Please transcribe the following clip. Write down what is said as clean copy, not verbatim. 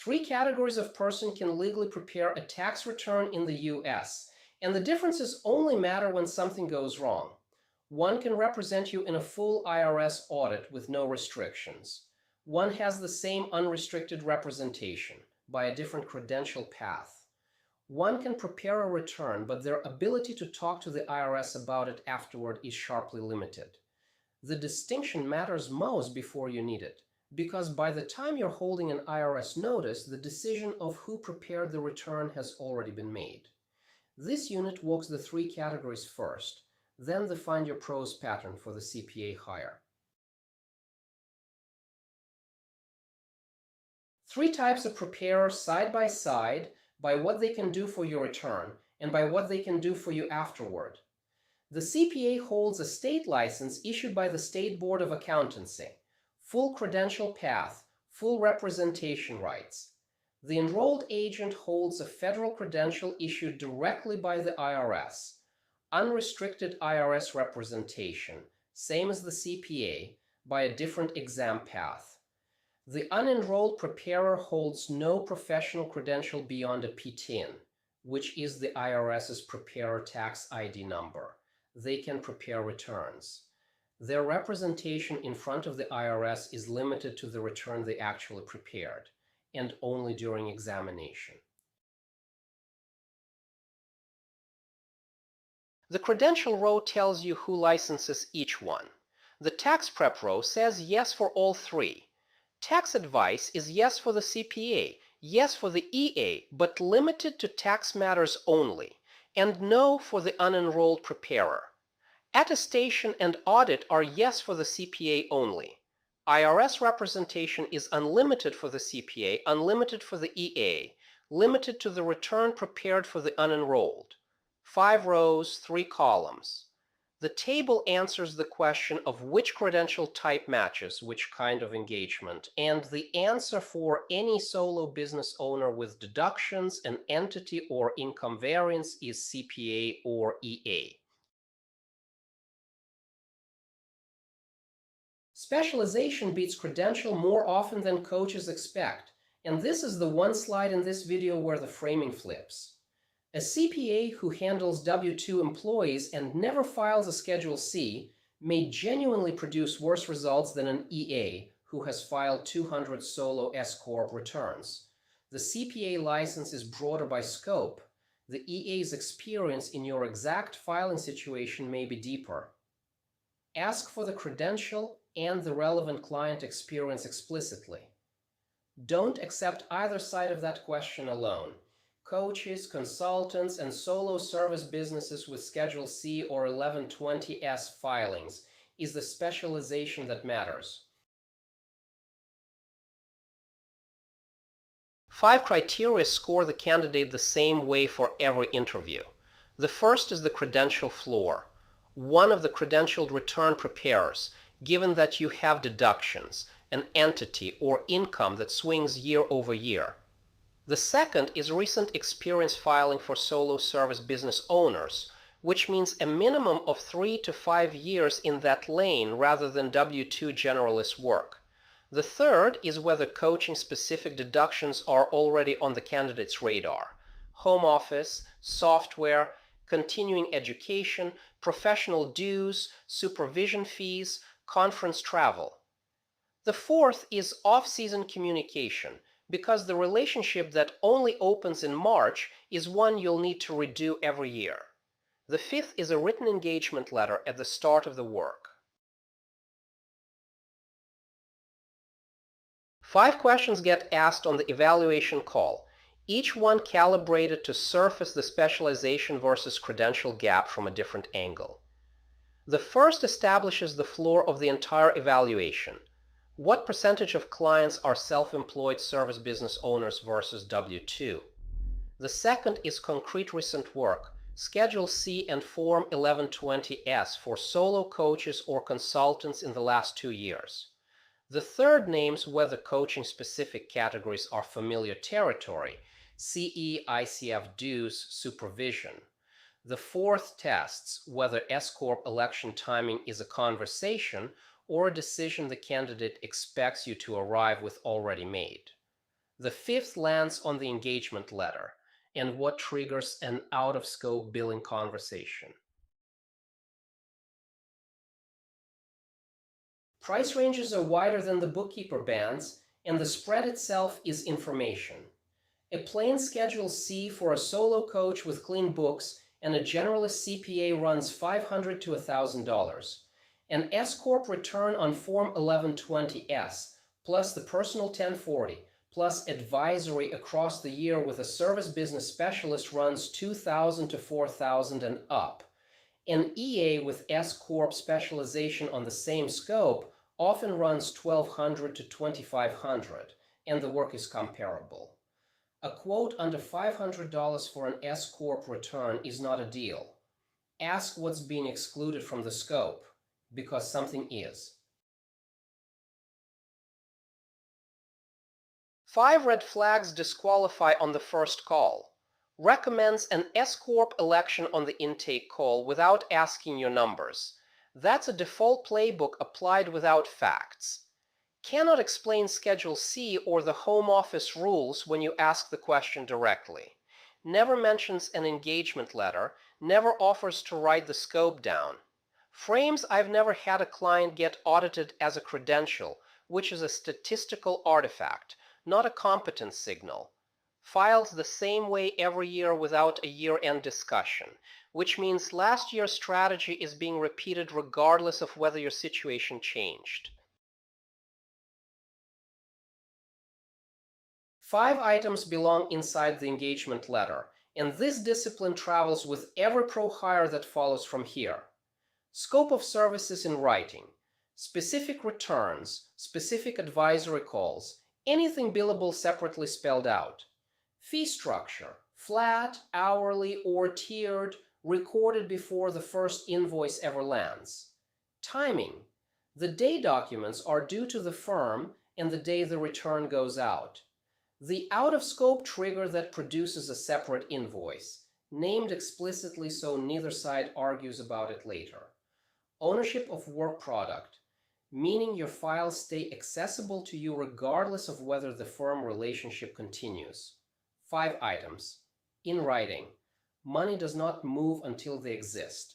Three categories of person can legally prepare a tax return in the US, and the differences only matter when something goes wrong. One can represent you in a full IRS audit with no restrictions. One has the same unrestricted representation by a different credential path. One can prepare a return, but their ability to talk to the IRS about it afterward is sharply limited. The distinction matters most before you need it, because by the time you're holding an IRS notice, the decision of who prepared the return has already been made. This unit walks the three categories first, then the Find Your Pros pattern for the CPA hire. Three types of preparers side by side by what they can do for your return and by what they can do for you afterward. The CPA holds a state license issued by the State Board of Accountancy, full credential path, full representation rights. The enrolled agent holds a federal credential issued directly by the IRS, unrestricted IRS representation, same as the CPA, by a different exam path. The unenrolled preparer holds no professional credential beyond a PTIN, which is the IRS's preparer tax ID number. They can prepare returns. Their representation in front of the IRS is limited to the return they actually prepared, and only during examination. The credential row tells you who licenses each one. The tax prep row says yes for all three. Tax advice is yes for the CPA, yes for the EA, but limited to tax matters only, and no for the unenrolled preparer. Attestation and audit are yes for the CPA only. IRS representation is unlimited for the CPA, unlimited for the EA, limited to the return prepared for the unenrolled. 5 rows, 3 columns. The table answers the question of which credential type matches which kind of engagement, and the answer for any solo business owner with deductions, an entity, or income variance is CPA or EA. Specialization beats credential more often than coaches expect, and this is the one slide in this video where the framing flips. A CPA who handles W-2 employees and never files a Schedule C may genuinely produce worse results than an EA who has filed 200 solo S-corp returns. The CPA license is broader by scope. The EA's experience in your exact filing situation may be deeper. Ask for the credential and the relevant client experience explicitly. Don't accept either side of that question alone. Coaches, consultants, and solo service businesses with Schedule C or 1120S filings is the specialization that matters. 5 criteria score the candidate the same way for every interview. The first is the credential floor. One of the credentialed return preparers, given that you have deductions, an entity, or income that swings year over year. The second is recent experience filing for solo service business owners, which means a minimum of 3 to 5 years in that lane rather than W-2 generalist work. The third is whether coaching-specific deductions are already on the candidate's radar. Home office, software, continuing education, professional dues, supervision fees, conference travel. The fourth is off-season communication, because the relationship that only opens in March is one you'll need to redo every year. The fifth is a written engagement letter at the start of the work. 5 questions get asked on the evaluation call, each one calibrated to surface the specialization versus credential gap from a different angle. The first establishes the floor of the entire evaluation. What percentage of clients are self-employed service business owners versus W-2? The second is concrete recent work, Schedule C and Form 1120S for solo coaches or consultants in the last 2 years. The third names whether coaching-specific categories are familiar territory, CE, ICF dues, supervision. The fourth tests whether S-corp election timing is a conversation or a decision the candidate expects you to arrive with already made. The fifth lands on the engagement letter and what triggers an out-of-scope billing conversation. Price ranges are wider than the bookkeeper bands, and the spread itself is information. A plain Schedule C for a solo coach with clean books and a generalist CPA runs $500 to $1,000. An S-corp return on Form 1120S plus the personal 1040 plus advisory across the year with a service business specialist runs $2,000 to $4,000 and up. An EA with S-corp specialization on the same scope often runs $1,200 to $2,500, and the work is comparable. A quote under $500 for an S-corp return is not a deal. Ask what's being excluded from the scope, because something is. 5 red flags disqualify on the first call. Recommends an S-corp election on the intake call without asking your numbers. That's a default playbook applied without facts. Cannot explain Schedule C or the home office rules when you ask the question directly. Never mentions an engagement letter, never offers to write the scope down. Frames I've never had a client get audited as a credential, which is a statistical artifact, not a competence signal. Files the same way every year without a year-end discussion, which means last year's strategy is being repeated regardless of whether your situation changed. 5 items belong inside the engagement letter, and this discipline travels with every pro hire that follows from here. Scope of services in writing, specific returns, specific advisory calls, anything billable separately spelled out. Fee structure, flat, hourly, or tiered, recorded before the first invoice ever lands. Timing, the day documents are due to the firm and the day the return goes out. The out-of-scope trigger that produces a separate invoice, named explicitly so neither side argues about it later. Ownership of work product, meaning your files stay accessible to you regardless of whether the firm relationship continues. 5 items. In writing, money does not move until they exist.